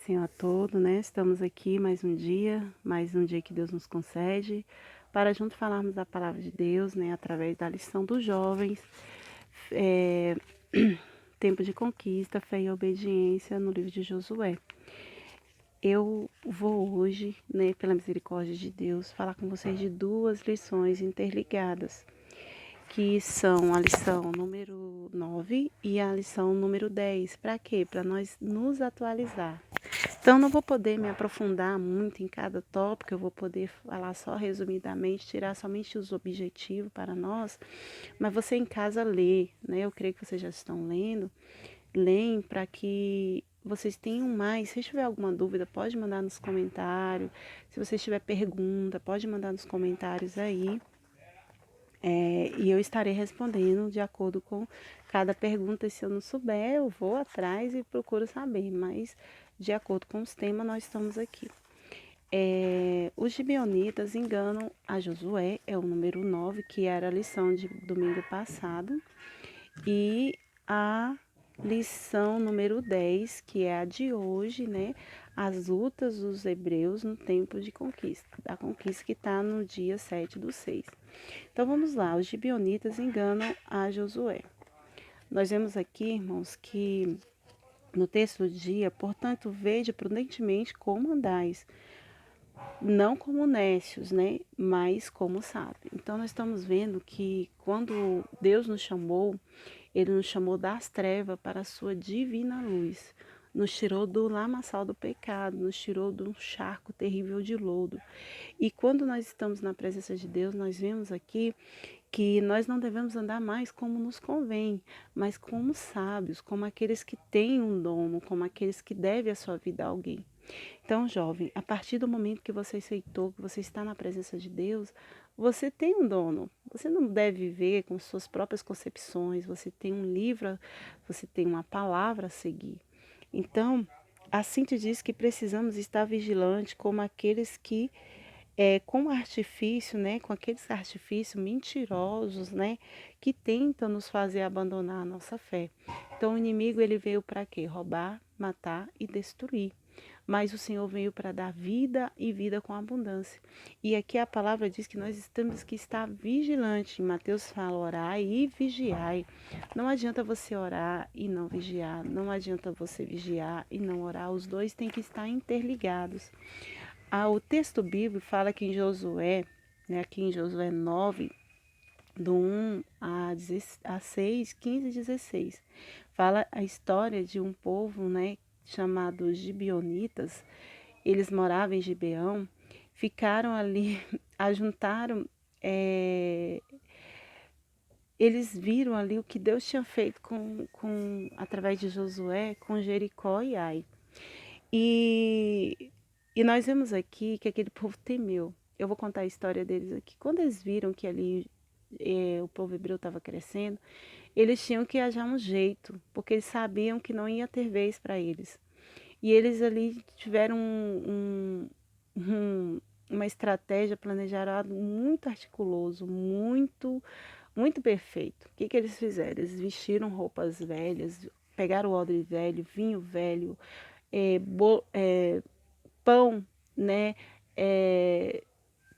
Senhor a todo, né? Estamos aqui mais um dia que Deus nos concede, para junto falarmos da palavra de Deus, né? Através da lição dos jovens, é, tempo de conquista, fé e obediência no livro de Josué. Eu vou hoje, né, pela misericórdia de Deus, falar com vocês de duas lições interligadas, que são a lição número 9 e a lição número 10. Para quê? Para nós nos atualizar. Então, não vou poder me aprofundar muito em cada tópico, eu vou poder falar só resumidamente, tirar somente os objetivos para nós, mas você em casa lê, né? Eu creio que vocês já estão lendo, leem para que vocês tenham mais. Se tiver alguma dúvida, pode mandar nos comentários. Se você tiver pergunta, pode mandar nos comentários aí. E eu estarei respondendo de acordo com cada pergunta. Se eu não souber, eu vou atrás e procuro saber, mas de acordo com os temas, nós estamos aqui. Os gibeonitas enganam a Josué, é o número 9, que era a lição de domingo passado, e a lição número 10, que é a de hoje, né? As lutas dos hebreus no tempo de conquista, da conquista que está no dia 7/6. Então vamos lá, os gibeonitas enganam a Josué. Nós vemos aqui, irmãos, que no texto do dia, portanto, vede prudentemente como andais, não como nécios, né, mas como sábios. Então nós estamos vendo que quando Deus nos chamou, ele nos chamou das trevas para a sua divina luz. Nos tirou do lamaçal do pecado, nos tirou de um charco terrível de lodo. E quando nós estamos na presença de Deus, nós vemos aqui que nós não devemos andar mais como nos convém, mas como sábios, como aqueles que têm um dom, como aqueles que devem a sua vida a alguém. Então, jovem, a partir do momento que você aceitou, que você está na presença de Deus, você tem um dono. Você não deve viver com suas próprias concepções, você tem um livro, você tem uma palavra a seguir. Então, assim te diz que precisamos estar vigilantes como aqueles que com artifício, né, com aqueles artifícios mentirosos, né, que tentam nos fazer abandonar a nossa fé. Então, o inimigo ele veio para quê? Roubar, matar e destruir. Mas o Senhor veio para dar vida e vida com abundância. E aqui a palavra diz que nós temos que estar vigilantes. Em Mateus fala, orai e vigiai. Não adianta você orar e não vigiar. Não adianta você vigiar e não orar. Os dois têm que estar interligados. O texto bíblico fala que em Josué, né, aqui em Josué 9, do 1 a 6, 15 e 16, fala a história de um povo, né, chamado Gibeonitas. Eles moravam em Gibeão, ficaram ali, ajuntaram, eles viram ali o que Deus tinha feito através de Josué com Jericó e Ai. E, e nós vemos aqui que aquele povo temeu. Eu vou contar a história deles aqui. Quando eles viram que ali o povo hebreu estava crescendo, eles tinham que achar um jeito, porque eles sabiam que não ia ter vez para eles. E eles ali tiveram uma estratégia, planejaram algo muito articuloso, muito perfeito. O que que eles fizeram? Eles vestiram roupas velhas, pegaram o odre velho, vinho velho, é, pão, né? É,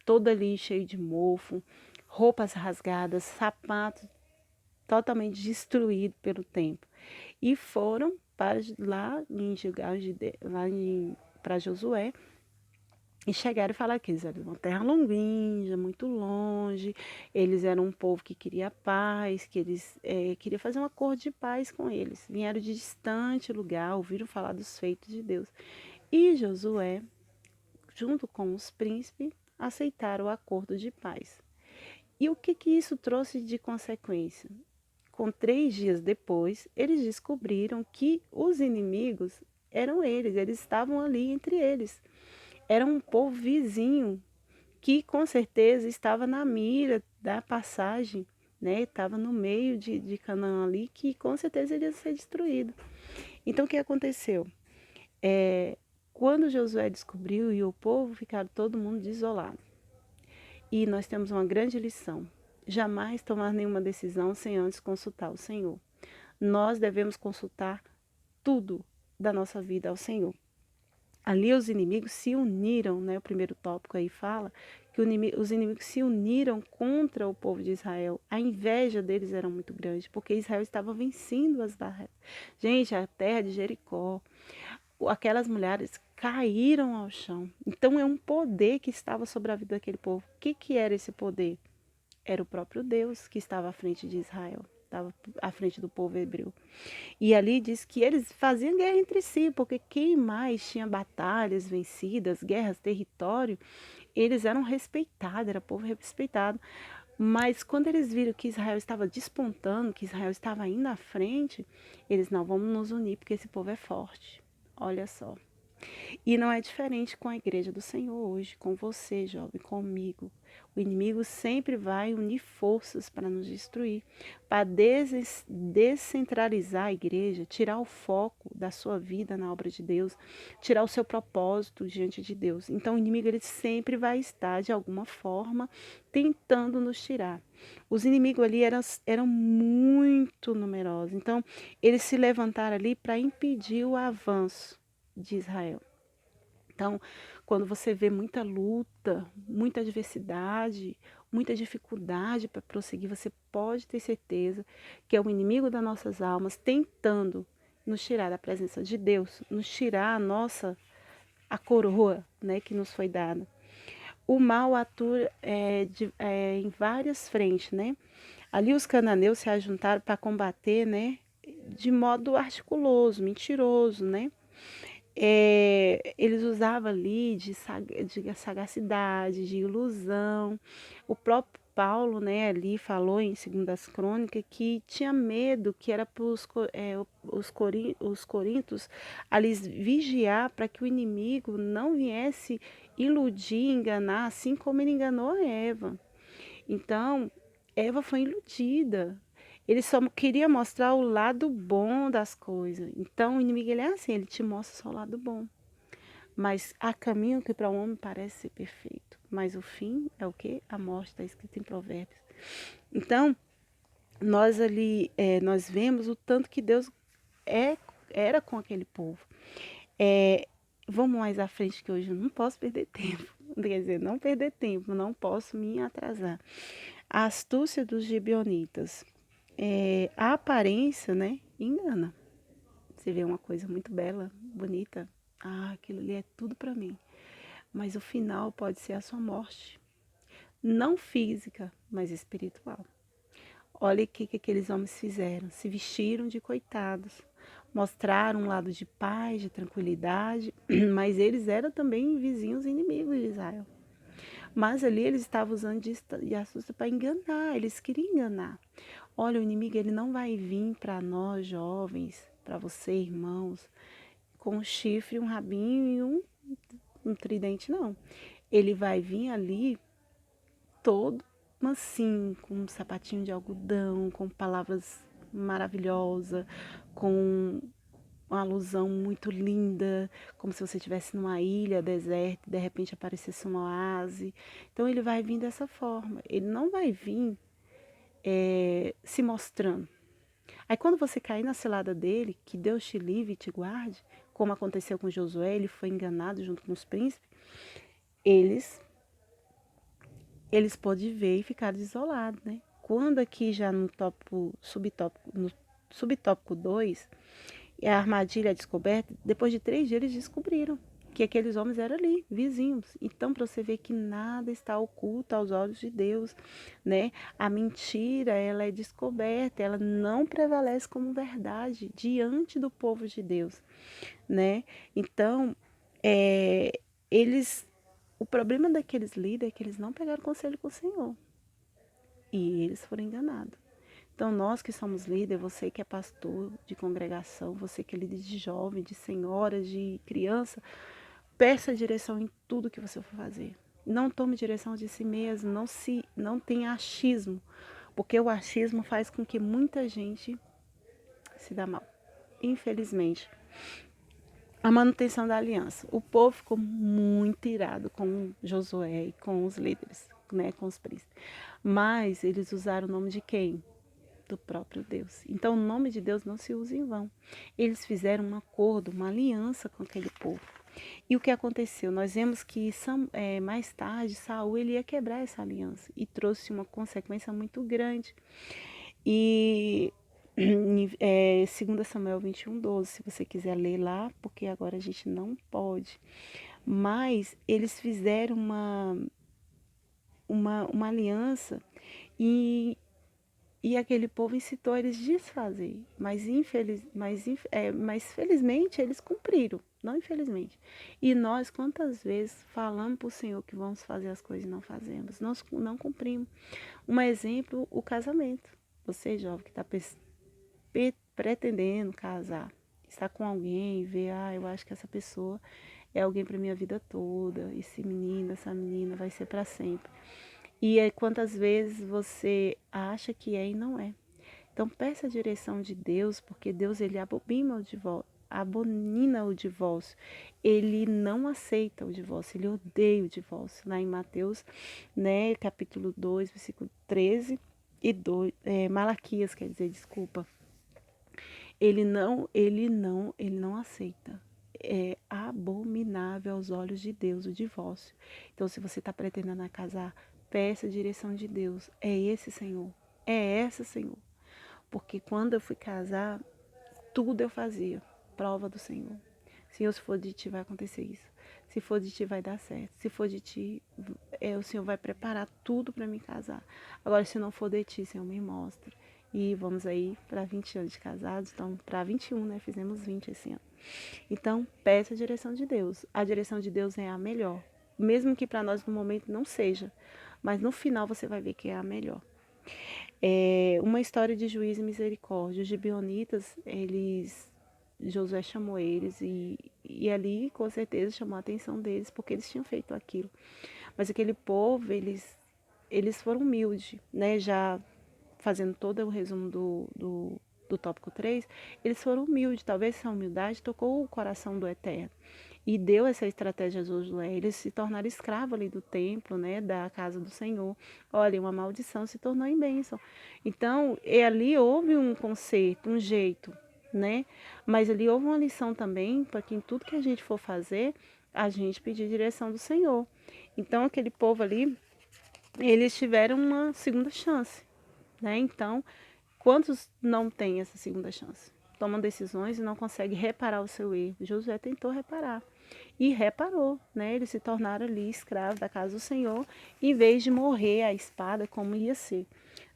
todo ali cheio de mofo, roupas rasgadas, sapatos totalmente destruídos pelo tempo. E foram para lá em Gilgal, lá para Josué, e chegaram e falaram que eles eram uma terra longínqua, muito longe, eles eram um povo que queria paz, que eles queriam fazer um acordo de paz com eles. Vieram de distante lugar, ouviram falar dos feitos de Deus. E Josué, junto com os príncipes, aceitaram o acordo de paz. E o que que isso trouxe de consequência? Com 3 dias depois, eles descobriram que os inimigos eram eles estavam ali entre eles. Era um povo vizinho que com certeza estava na mira da passagem, né? Estava no meio de Canaã ali, que com certeza iria ser destruído. Então o que aconteceu? Quando Josué descobriu e o povo ficaram todo mundo desolado. E nós temos uma grande lição. Jamais tomar nenhuma decisão sem antes consultar o Senhor. Nós devemos consultar tudo da nossa vida ao Senhor. ali os inimigos se uniram, né? O primeiro tópico aí fala que os inimigos se uniram contra o povo de Israel. A inveja deles era muito grande, porque Israel estava vencendo as barreiras. Gente, a terra de Jericó, aquelas mulheres caíram ao chão. Então é um poder que estava sobre a vida daquele povo. O que que era esse poder? Era o próprio Deus que estava à frente de Israel, estava à frente do povo hebreu. E ali diz que eles faziam guerra entre si, porque quem mais tinha batalhas vencidas, guerras, território, eles eram respeitados, era povo respeitado. Mas quando eles viram que Israel estava despontando, que Israel estava indo à frente, eles não, vamos nos unir porque esse povo é forte. Olha só. E não é diferente com a igreja do Senhor hoje, com você, jovem, comigo. O inimigo sempre vai unir forças para nos destruir, para descentralizar a igreja, tirar o foco da sua vida na obra de Deus, tirar o seu propósito diante de Deus. Então o inimigo ele sempre vai estar, de alguma forma, tentando nos tirar. Os inimigos ali eram muito numerosos, então eles se levantaram ali para impedir o avanço de Israel. Então, quando você vê muita luta, muita adversidade, muita dificuldade para prosseguir, você pode ter certeza que é o inimigo das nossas almas tentando nos tirar da presença de Deus, nos tirar a coroa, né, que nos foi dada. O mal atua em várias frentes, né? Ali os cananeus se ajuntaram para combater, né, de modo articuloso, mentiroso, né? Eles usavam ali de sagacidade, de ilusão. O próprio Paulo, né, ali falou em Segundas Crônicas que tinha medo, que era para os coríntios ali vigiar para que o inimigo não viesse iludir, enganar, assim como ele enganou a Eva. Então, Eva foi iludida. Ele só queria mostrar o lado bom das coisas. Então, o inimigo ele é assim, ele te mostra só o lado bom. Mas há caminho que para o homem parece ser perfeito. Mas o fim é o quê? A morte, está escrito em Provérbios. Então, nós ali, nós vemos o tanto que Deus é, era com aquele povo. É, vamos mais à frente que hoje eu não posso perder tempo. Quer dizer, não perder tempo, não posso me atrasar. A astúcia dos gibeonitas. A aparência, né, engana. Você vê uma coisa muito bela, bonita. Ah, aquilo ali é tudo para mim. Mas o final pode ser a sua morte. Não física, mas espiritual. Olha o que aqueles homens fizeram. Se vestiram de coitados. Mostraram um lado de paz, de tranquilidade, mas eles eram também vizinhos inimigos de Israel. Mas ali eles estavam usando de astúcia para enganar, eles queriam enganar. Olha, o inimigo ele não vai vir para nós jovens, para você, irmãos, com um chifre, um rabinho e um tridente, não. Ele vai vir ali todo mansinho, com um sapatinho de algodão, com palavras maravilhosas, com uma alusão muito linda, como se você estivesse numa ilha deserta e de repente aparecesse um oásis. Então ele vai vir dessa forma. Ele não vai vir se mostrando. Aí quando você cair na cilada dele, que Deus te livre e te guarde, como aconteceu com Josué, ele foi enganado junto com os príncipes, eles podem ver e ficar isolados, né? Quando aqui já no subtópico 2, a armadilha é descoberta, depois de 3 dias eles descobriram que aqueles homens eram ali, vizinhos. Então, para você ver que nada está oculto aos olhos de Deus, né? A mentira, ela é descoberta, ela não prevalece como verdade diante do povo de Deus, né? Então, é, eles, o problema daqueles líderes é que eles não pegaram conselho com o Senhor e eles foram enganados. Então, nós que somos líderes, você que é pastor de congregação, você que é líder de jovem, de senhora, de criança, peça direção em tudo que você for fazer. Não tome direção de si mesmo, não tenha achismo, porque o achismo faz com que muita gente se dá mal. Infelizmente. A manutenção da aliança. O povo ficou muito irado com Josué e com os líderes, né, com os príncipes. Mas eles usaram o nome de quem? Do próprio Deus. Então o nome de Deus não se usa em vão. Eles fizeram um acordo, uma aliança com aquele povo. E o que aconteceu? Nós vemos que mais tarde Saul ele ia quebrar essa aliança e trouxe uma consequência muito grande. E 2 Samuel 21:12, se você quiser ler lá, porque agora a gente não pode. Mas eles fizeram uma aliança e, e aquele povo incitou eles desfazer. Mas felizmente eles cumpriram, não infelizmente. E nós, quantas vezes falamos para o Senhor que vamos fazer as coisas e não fazemos? Nós não cumprimos. Um exemplo, o casamento. Você, jovem, que está pretendendo casar, está com alguém, vê, eu acho que essa pessoa é alguém para minha vida toda, esse menino, essa menina vai ser para sempre. E quantas vezes você acha que é e não é. Então peça a direção de Deus, porque Deus ele abomina o divórcio. Ele não aceita o divórcio, ele odeia o divórcio. Lá em Mateus, né, capítulo 2, versículo 13 e 2, Malaquias, quer dizer, desculpa. Ele não aceita. É abominável aos olhos de Deus o divórcio. Então, se você está pretendendo casar, peça a direção de Deus. É esse Senhor. É essa, Senhor. Porque quando eu fui casar, tudo eu fazia. Prova do Senhor. Senhor, se for de ti, vai acontecer isso. Se for de ti, vai dar certo. Se for de ti, o Senhor vai preparar tudo para me casar. Agora, se não for de ti, Senhor, me mostra. E vamos aí para 20 anos de casados, então para 21, né? Fizemos 20 esse ano. Então, peça a direção de Deus. A direção de Deus é a melhor. Mesmo que para nós no momento não seja, mas no final você vai ver que é a melhor. Uma história de juízo e misericórdia. Os gibeonitas, Josué chamou eles e ali com certeza chamou a atenção deles porque eles tinham feito aquilo. Mas aquele povo, eles foram humildes, né? Já fazendo todo o resumo do tópico 3, eles foram humildes. Talvez essa humildade tocou o coração do Eterno. E deu essa estratégia a Josué. Eles se tornaram escravos ali do templo, né, da casa do Senhor. Olha, uma maldição se tornou em bênção. Então, ali houve um conceito, um jeito, né? Mas ali houve uma lição também para que em tudo que a gente for fazer, a gente pedir direção do Senhor. Então, aquele povo ali, eles tiveram uma segunda chance, né? Então, quantos não têm essa segunda chance? Tomam decisões e não conseguem reparar o seu erro. Josué tentou reparar e reparou, né? Eles se tornaram ali escravos da casa do Senhor, em vez de morrer à espada como ia ser.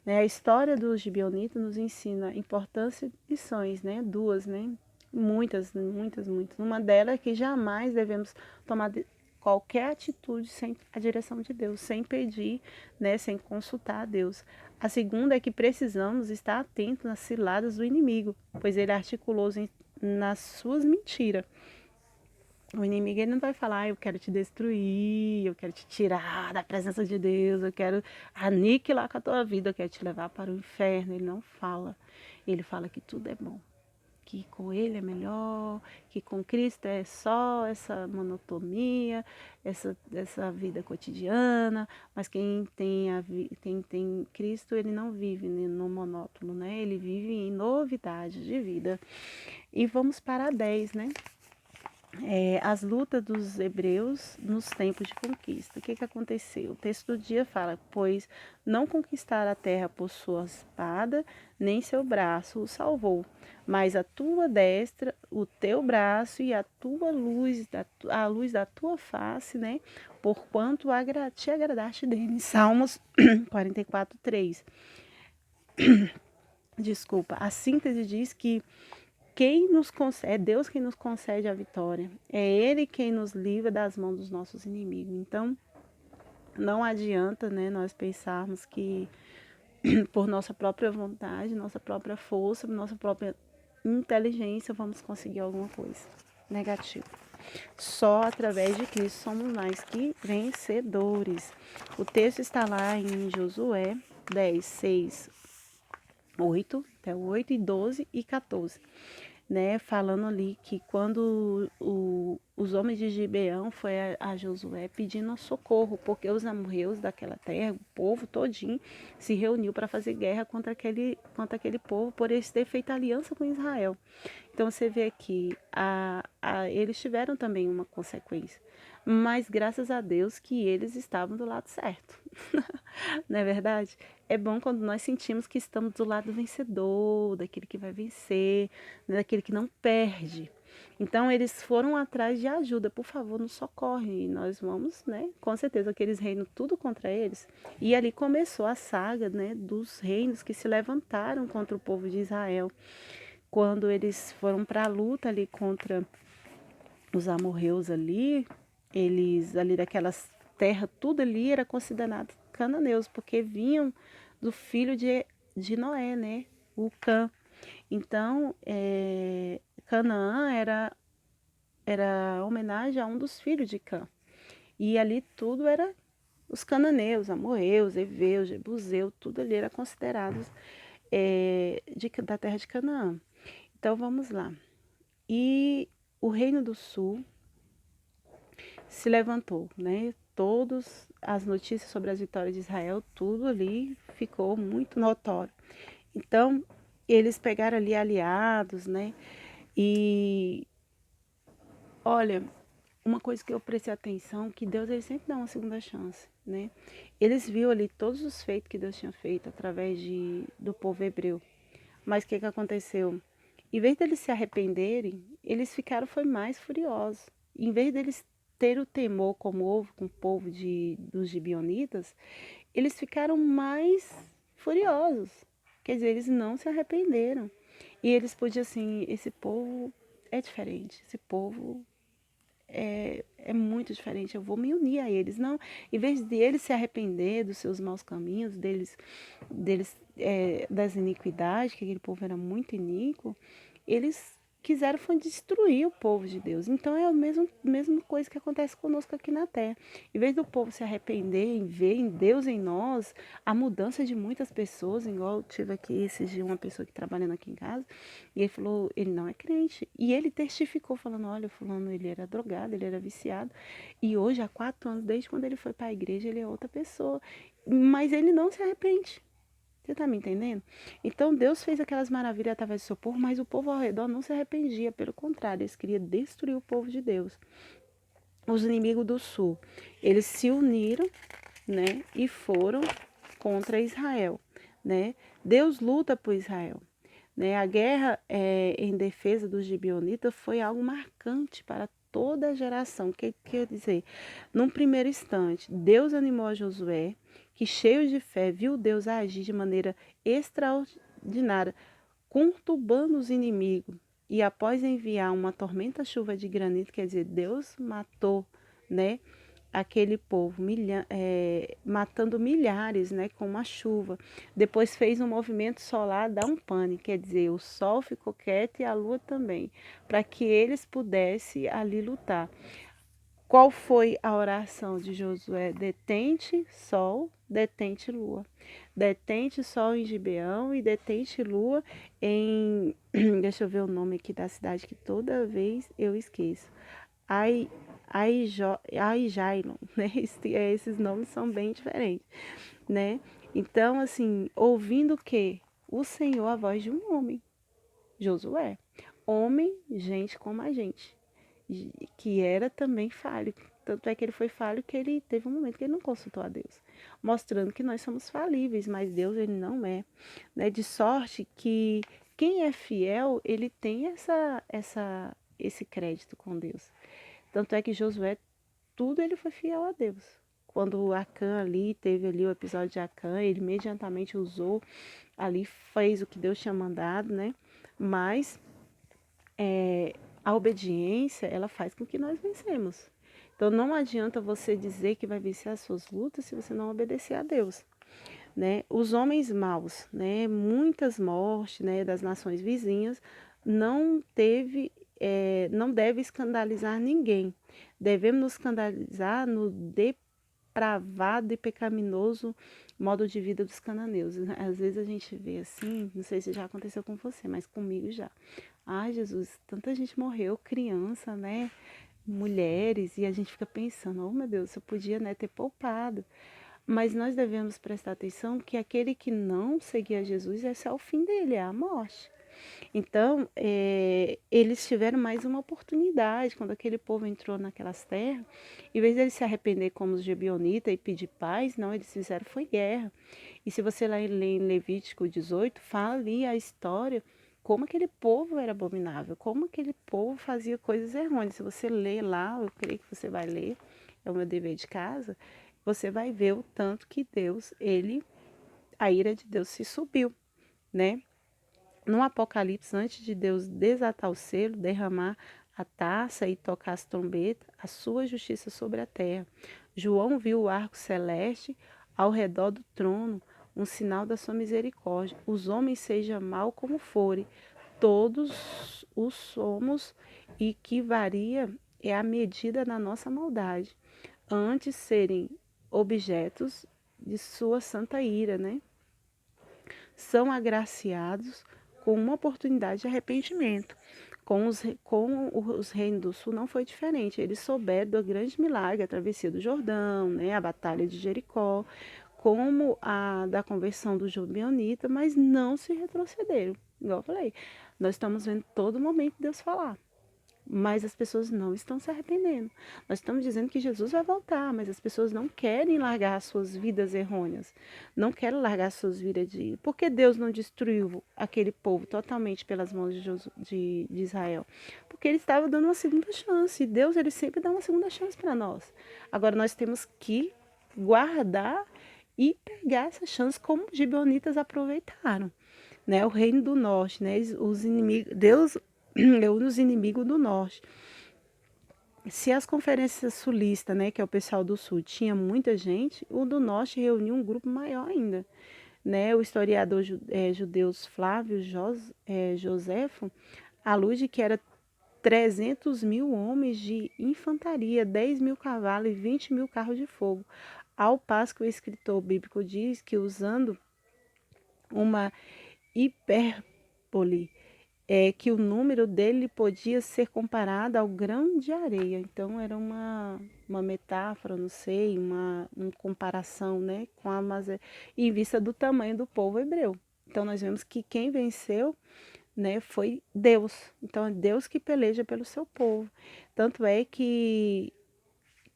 Né? A história dos gibeonitas nos ensina importância e lições, né? Duas, né? Muitas, muitas, muitas. Uma delas é que jamais devemos tomar qualquer atitude sem a direção de Deus, sem pedir, né? Sem consultar a Deus. A segunda é que precisamos estar atentos nas ciladas do inimigo, pois ele é articuloso nas suas mentiras. O inimigo ele não vai falar, eu quero te destruir, eu quero te tirar da presença de Deus, eu quero aniquilar com a tua vida, eu quero te levar para o inferno. Ele não fala. Ele fala que tudo é bom, que com ele é melhor, que com Cristo é só essa monotonia, essa vida cotidiana, mas quem tem Cristo, ele não vive no monótono, né? Ele vive em novidade de vida. E vamos para a 10, né? As lutas dos hebreus nos tempos de conquista. O que aconteceu? O texto do dia fala, pois não conquistaram a terra por sua espada, nem seu braço o salvou, mas a tua destra, o teu braço e a tua luz, a luz da tua face, né? Porquanto te agradaste dele. Salmos 44:3. Desculpa, a síntese diz que é Deus quem nos concede a vitória. É Ele quem nos livra das mãos dos nossos inimigos. Então, não adianta, né, nós pensarmos que por nossa própria vontade, nossa própria força, nossa própria inteligência vamos conseguir alguma coisa. Negativo. Só através de Cristo somos mais que vencedores. O texto está lá em Josué 10, 6, 8, até 8 e 12 e 14. Né, falando ali que quando os homens de Gibeão foi a Josué pedindo socorro, porque os amorreus daquela terra, o povo todinho, se reuniu para fazer guerra contra aquele povo por eles ter feito aliança com Israel. Então você vê aqui, eles tiveram também uma consequência, mas graças a Deus que eles estavam do lado certo. Não é verdade? É bom quando nós sentimos que estamos do lado vencedor, daquele que vai vencer, né, daquele que não perde. Então eles foram atrás de ajuda, por favor, nos socorre. E nós vamos, né? Com certeza que eles reinam tudo contra eles. E ali começou a saga, né, dos reinos que se levantaram contra o povo de Israel. Quando eles foram para a luta ali contra os amorreus ali, eles ali daquelas terras, tudo ali era considerado cananeus, porque vinham do filho de Noé, né? O Cã. Então, Canaã era homenagem a um dos filhos de Cã. E ali tudo era os cananeus, amorreus, heveus, jebuseus, tudo ali era considerado da terra de Canaã. Então vamos lá. E o Reino do Sul se levantou, né? Todas as notícias sobre as vitórias de Israel, tudo ali ficou muito notório. Então, eles pegaram ali aliados, né? E olha, uma coisa que eu prestei atenção, que Deus ele sempre dá uma segunda chance, né? Eles viram ali todos os feitos que Deus tinha feito através do povo hebreu. Mas o que aconteceu? Em vez deles se arrependerem, eles ficaram foi mais furiosos. Em vez deles ter o temor como houve com o povo dos gibeonitas, eles ficaram mais furiosos. Quer dizer, eles não se arrependeram. E eles podiam assim, esse povo é diferente, esse povo é muito diferente, eu vou me unir a eles. Não, em vez de eles se arrepender dos seus maus caminhos, das iniquidades, que aquele povo era muito iníquo, eles quiseram foi destruir o povo de Deus. Então é a mesma coisa que acontece conosco aqui na terra. Em vez do povo se arrepender e ver em Deus em nós a mudança de muitas pessoas, igual eu tive aqui esses dias uma pessoa que trabalhando aqui em casa, e ele falou, ele não é crente. E ele testificou, falando, olha, fulano, ele era drogado, ele era viciado. E hoje, há 4 anos, desde quando ele foi para a igreja, ele é outra pessoa. Mas ele não se arrepende. Você está me entendendo? Então Deus fez aquelas maravilhas através do seu povo, mas o povo ao redor não se arrependia, pelo contrário, eles queriam destruir o povo de Deus. Os inimigos do sul, eles se uniram, né, e foram contra Israel, né? Deus luta por Israel, né? A guerra em defesa dos gibeonitas foi algo marcante para toda a geração. Que quer dizer, num primeiro instante, Deus animou a Josué, que cheio de fé viu Deus agir de maneira extraordinária, conturbando os inimigos. E após enviar uma tormenta-chuva de granito, quer dizer, Deus matou, né, aquele povo, matando milhares, né, com uma chuva. Depois fez um movimento solar, dar um pane, quer dizer, o sol ficou quieto e a lua também, para que eles pudessem ali lutar. Qual foi a oração de Josué? Detente sol, detente lua. Detente sol em Gibeão e detente lua em. Deixa eu ver o nome aqui da cidade que toda vez eu esqueço. Ai, Aijailon, né? Esses nomes são bem diferentes, né? Então, assim, ouvindo o quê? O Senhor, a voz de um homem, Josué. Homem, gente como a gente, que era também falho. Tanto é que ele foi falho que ele teve um momento que ele não consultou a Deus, mostrando que nós somos falíveis, mas Deus ele não é, né? De sorte que quem é fiel, ele tem esse crédito com Deus. Tanto é que Josué, tudo ele foi fiel a Deus. Quando Acã ali, teve ali o episódio de Acã, ele imediatamente usou, ali fez o que Deus tinha mandado, né? Mas a obediência, ela faz com que nós vencemos. Então não adianta você dizer que vai vencer as suas lutas se você não obedecer a Deus, né? Os homens maus, né? Muitas mortes, né? Das nações vizinhas, não deve escandalizar ninguém. Devemos nos escandalizar no depravado e pecaminoso modo de vida dos cananeus. Às vezes a gente vê assim, não sei se já aconteceu com você, mas comigo já. Ai, Jesus, tanta gente morreu, criança, né? Mulheres, e a gente fica pensando, oh meu Deus, eu podia, né, ter poupado. Mas nós devemos prestar atenção que aquele que não seguia Jesus, esse é o fim dele, é a morte. Então, eles tiveram mais uma oportunidade quando aquele povo entrou naquelas terras. Em vez de eles se arrepender como os gibeonitas e pedir paz, não, eles fizeram foi guerra. E se você ler em Levítico 18, fala ali a história como aquele povo era abominável, como aquele povo fazia coisas errôneas. Se você ler lá, eu creio que você vai ler, é o meu dever de casa, você vai ver o tanto que Deus, a ira de Deus se subiu, né? No Apocalipse, antes de Deus desatar o selo, derramar a taça e tocar as trombetas, a sua justiça sobre a terra. João viu o arco celeste ao redor do trono, um sinal da sua misericórdia. Os homens, seja mal como forem, todos os somos, e que varia é a medida da nossa maldade, antes serem objetos de sua santa ira, né? São agraciados com uma oportunidade de arrependimento. Com os reinos do sul não foi diferente. Eles souberam do grande milagre, a travessia do Jordão, né, a batalha de Jericó, como a da conversão do Gibeonita, mas não se retrocederam. Igual eu falei, nós estamos vendo todo momento Deus falar. Mas as pessoas não estão se arrependendo. Nós estamos dizendo que Jesus vai voltar, mas as pessoas não querem largar as suas vidas errôneas. Não querem largar as suas vidas de... Por que Deus não destruiu aquele povo totalmente pelas mãos de Israel? Porque ele estava dando uma segunda chance. E Deus, ele sempre dá uma segunda chance para nós. Agora, nós temos que guardar e pegar essa chance como os gibeonitas aproveitaram, né? O reino do norte, né? Os inimigos, Deus é um dos inimigos do norte. Se as conferências sulistas, né, que é o pessoal do sul, tinha muita gente, o do norte reuniu um grupo maior ainda, né? O historiador judeu Flávio Joséfo alude que era 300 mil homens de infantaria, 10 mil cavalos e 20 mil carros de fogo. Ao passo que o escritor bíblico diz que, usando uma hipérbole, que o número dele podia ser comparado ao grão de areia. Então era uma metáfora, não sei, uma comparação, né, com a em vista do tamanho do povo hebreu. Então nós vemos que quem venceu, né, foi Deus. Então é Deus que peleja pelo seu povo. Tanto é que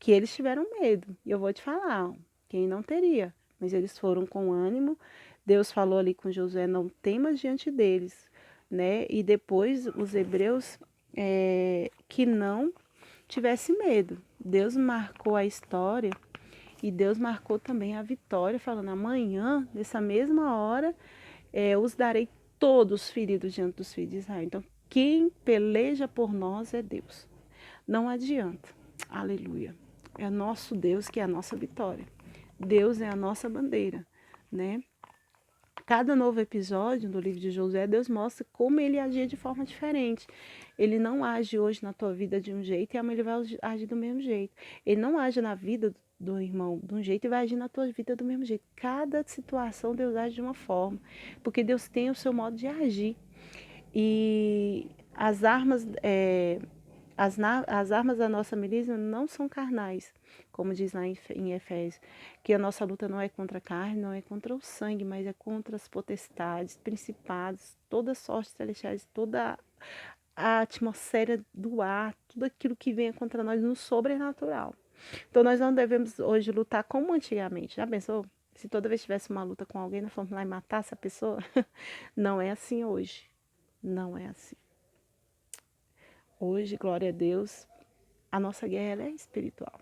eles tiveram medo. E eu vou te falar, quem não teria, mas eles foram com ânimo. Deus falou ali com Josué, não temas diante deles, né? E depois os hebreus que não tivesse medo. Deus marcou a história e Deus marcou também a vitória, falando, amanhã, nessa mesma hora, os darei todos feridos diante dos filhos de Israel. Então, quem peleja por nós é Deus. Não adianta. Aleluia. É nosso Deus que é a nossa vitória. Deus é a nossa bandeira, né? Cada novo episódio do livro de Josué, Deus mostra como ele agia de forma diferente. Ele não age hoje na tua vida de um jeito e amanhã ele vai agir do mesmo jeito. Ele não age na vida do irmão de um jeito e vai agir na tua vida do mesmo jeito. Cada situação Deus age de uma forma, porque Deus tem o seu modo de agir. E as armas as armas da nossa milícia não são carnais, como diz lá em Efésios, que a nossa luta não é contra a carne, não é contra o sangue, mas é contra as potestades, principados, toda sorte celestiais, toda a atmosfera do ar, tudo aquilo que vem contra nós no sobrenatural. Então nós não devemos hoje lutar como antigamente. Já pensou? Se toda vez tivesse uma luta com alguém, nós fomos lá e matasse a pessoa? Não é assim hoje. Não é assim. Hoje, glória a Deus, a nossa guerra é espiritual.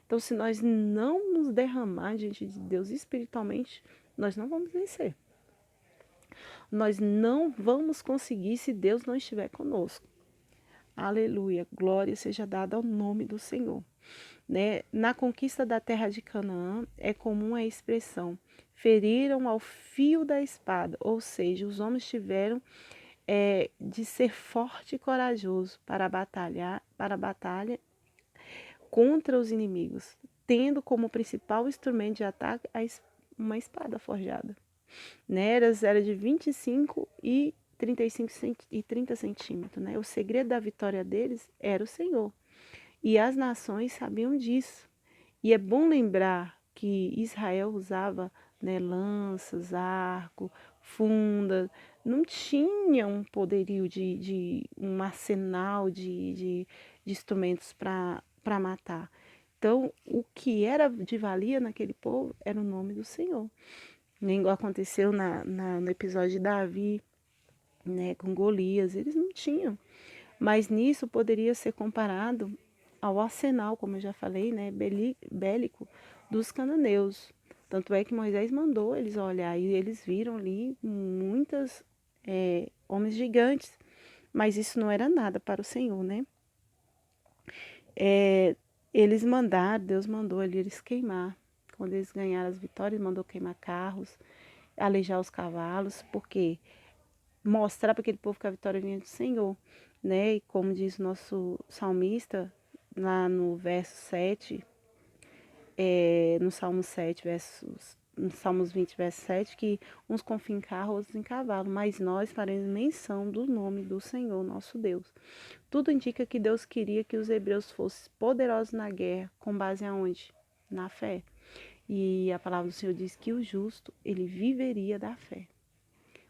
Então, se nós não nos derramar diante de Deus espiritualmente, nós não vamos vencer. Nós não vamos conseguir se Deus não estiver conosco. Aleluia, glória seja dada ao nome do Senhor. Né? Na conquista da terra de Canaã, é comum a expressão, feriram ao fio da espada, ou seja, os homens tiveram de ser forte e corajoso para a batalha contra os inimigos, tendo como principal instrumento de ataque uma espada forjada. Né? Era de 25 e 35 e 30 centímetros. Né? O segredo da vitória deles era o Senhor. E as nações sabiam disso. E é bom lembrar que Israel usava, né, lanças, arco, funda, não tinha um poderio de um arsenal de instrumentos para matar. Então, o que era de valia naquele povo era o nome do Senhor. Nem igual aconteceu no episódio de Davi, né, com Golias, eles não tinham. Mas nisso poderia ser comparado ao arsenal, como eu já falei, né, bélico dos cananeus. Tanto é que Moisés mandou eles olhar e eles viram ali muitas homens gigantes, mas isso não era nada para o Senhor, né? É, eles mandaram, Deus mandou ali eles queimar. Quando eles ganharam as vitórias, mandou queimar carros, alejar os cavalos, porque mostrar para aquele povo que a vitória vinha do Senhor, né? E como diz o nosso salmista, lá no verso 7, no Salmo 7, no Salmos 20, verso 7, que uns confiam em carro, outros em cavalo, mas nós faremos menção do nome do Senhor, nosso Deus. Tudo indica que Deus queria que os hebreus fossem poderosos na guerra, com base aonde? Na fé. E a palavra do Senhor diz que o justo, ele viveria da fé.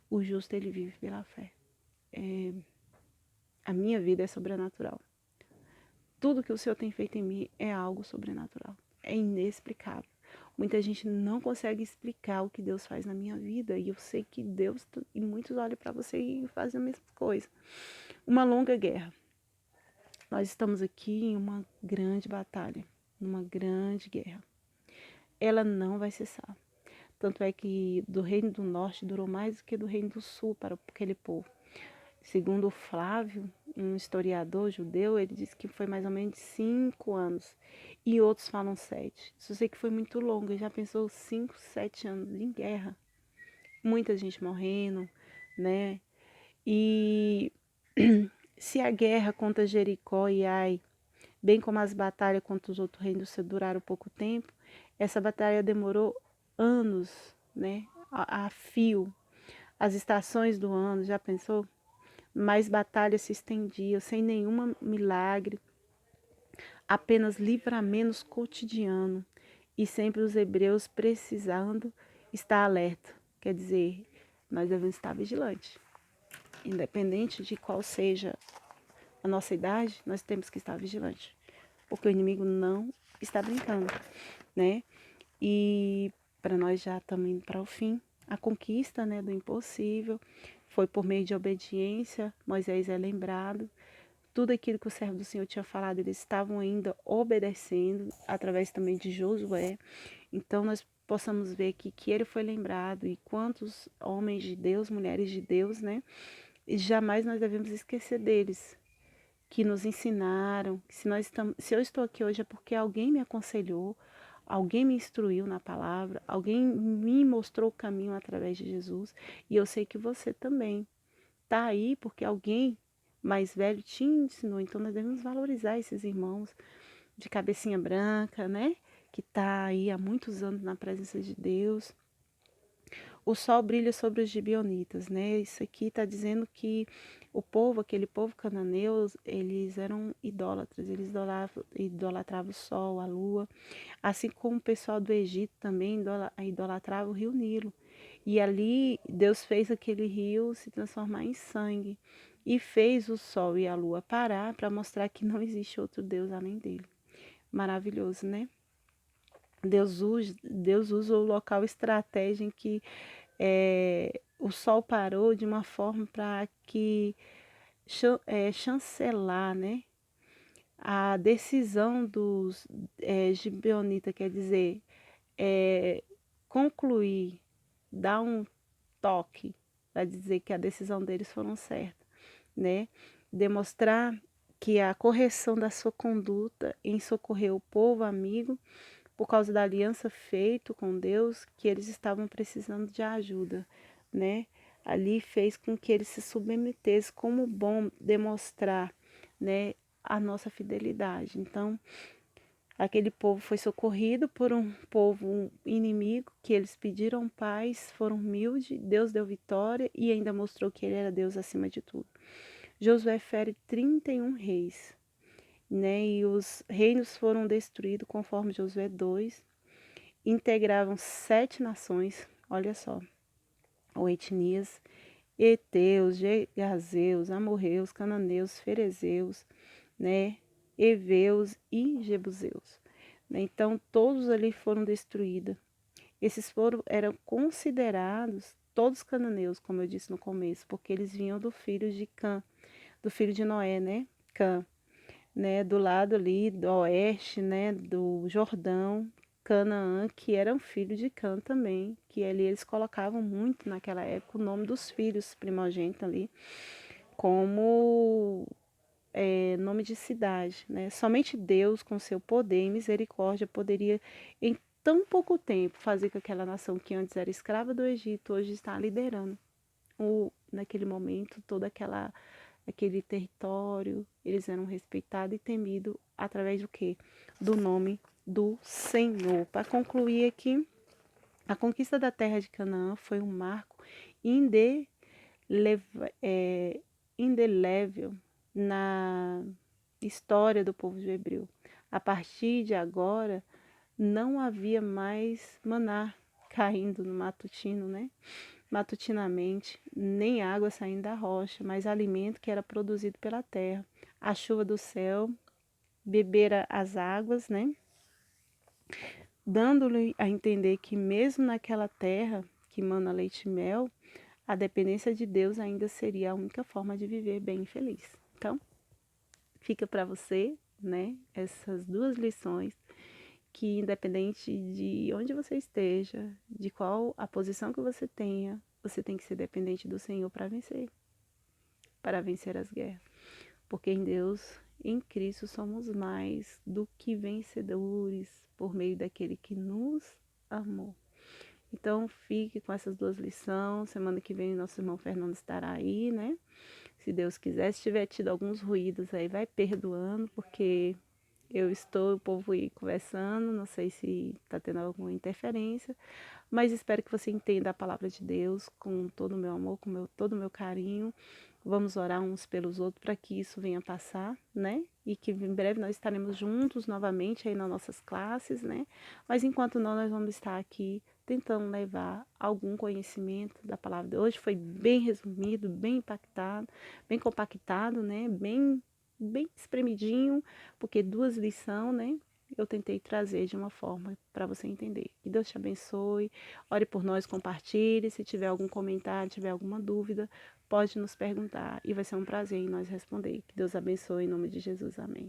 O justo, ele vive pela fé. A minha vida é sobrenatural. Tudo que o Senhor tem feito em mim é algo sobrenatural. É inexplicável. Muita gente não consegue explicar o que Deus faz na minha vida. E eu sei que Deus, e muitos olham para você e fazem a mesma coisa. Uma longa guerra. Nós estamos aqui em uma grande batalha. Numa grande guerra. Ela não vai cessar. Tanto é que do reino do norte durou mais do que do reino do sul para aquele povo. Segundo Flávio, um historiador judeu, ele disse que foi mais ou menos 5 anos. E outros falam 7. Isso eu sei que foi muito longo. Já pensou 5, 7 anos em guerra. Muita gente morrendo, né? E se a guerra contra Jericó e Ai, bem como as batalhas contra os outros reinos duraram pouco tempo, essa batalha demorou anos, né? A fio. As estações do ano, já pensou? Mais batalhas se estendiam, sem nenhum milagre, apenas livramentos cotidiano, e sempre os hebreus precisando estar alerta. Quer dizer, nós devemos estar vigilantes. Independente de qual seja a nossa idade, nós temos que estar vigilantes, porque o inimigo não está brincando, né? E para nós já também para o fim, a conquista, né, do impossível foi por meio de obediência. Moisés é lembrado. Tudo aquilo que o servo do Senhor tinha falado, eles estavam ainda obedecendo, através também de Josué. Então, nós possamos ver aqui que ele foi lembrado e quantos homens de Deus, mulheres de Deus, né? E jamais nós devemos esquecer deles, que nos ensinaram. Que se eu estou aqui hoje é porque alguém me aconselhou, alguém me instruiu na palavra, alguém me mostrou o caminho através de Jesus. E eu sei que você também está aí porque alguém mais velho te ensinou. Então nós devemos valorizar esses irmãos de cabecinha branca, né? Que está aí há muitos anos na presença de Deus. O sol brilha sobre os gibeonitas, né? Isso aqui está dizendo que o povo, aquele povo cananeu, eles eram idólatras, eles idolatravam o sol, a lua, assim como o pessoal do Egito também idolatrava o rio Nilo. E ali Deus fez aquele rio se transformar em sangue e fez o sol e a lua parar para mostrar que não existe outro Deus além dele. Maravilhoso, né? Deus usa o local estratégico em que o sol parou de uma forma para que chancelar, né, a decisão dos gibeonitas, quer dizer, concluir, dar um toque para dizer que a decisão deles foram certa, né? Demonstrar que a correção da sua conduta em socorrer o povo amigo por causa da aliança feita com Deus, que eles estavam precisando de ajuda, né? Ali fez com que eles se submetessem, como bom demonstrar, né, a nossa fidelidade. Então, aquele povo foi socorrido por um povo inimigo, que eles pediram paz, foram humildes, Deus deu vitória e ainda mostrou que ele era Deus acima de tudo. Josué fere 31 reis, né? E os reinos foram destruídos conforme Josué 2. Integravam 7 nações, olha só, ou etnias, Heteus, Gergazeus, Amorreus, Cananeus, Ferezeus, né, Eveus e Jebuseus. Então, todos ali foram destruídos. Esses eram considerados todos cananeus, como eu disse no começo, porque eles vinham do filho de Cã, do filho de Noé, né? Cã, né? Do lado ali do oeste, né? Do Jordão, Canaã, que era um filho de Cã também, que ali eles colocavam muito naquela época o nome dos filhos primogênitos ali, como nome de cidade, né? Somente Deus, com seu poder e misericórdia, poderia, em tão pouco tempo, fazer com que aquela nação que antes era escrava do Egito, hoje está liderando naquele momento, aquele território. Eles eram respeitados e temidos através do quê? Do nome do Senhor. Para concluir aqui, a conquista da terra de Canaã foi um marco indelével na história do povo de Hebreu. A partir de agora, não havia mais maná caindo no matutino, né? Matutinamente, nem água saindo da rocha, mas alimento que era produzido pela terra. A chuva do céu, beber as águas, né? Dando-lhe a entender que mesmo naquela terra que mana leite e mel, a dependência de Deus ainda seria a única forma de viver bem e feliz. Então, fica para você, né, essas duas lições que independente de onde você esteja, de qual a posição que você tenha, você tem que ser dependente do Senhor para vencer as guerras. Porque em Deus, em Cristo, somos mais do que vencedores por meio daquele que nos amou. Então, fique com essas duas lições. Semana que vem, nosso irmão Fernando estará aí, né? Se Deus quiser, se tiver tido alguns ruídos aí, vai perdoando, porque o povo aí conversando, não sei se está tendo alguma interferência, mas espero que você entenda a palavra de Deus com todo o meu amor, com todo o meu carinho. Vamos orar uns pelos outros para que isso venha passar, né? E que em breve nós estaremos juntos novamente aí nas nossas classes, né? Mas enquanto não, nós vamos estar aqui tentando levar algum conhecimento da palavra de hoje. Foi bem resumido, bem impactado, bem compactado, né? Bem espremidinho, porque duas lições, né? Eu tentei trazer de uma forma para você entender. Que Deus te abençoe. Ore por nós, compartilhe. Se tiver algum comentário, tiver alguma dúvida, pode nos perguntar e vai ser um prazer em nós responder. Que Deus abençoe em nome de Jesus. Amém.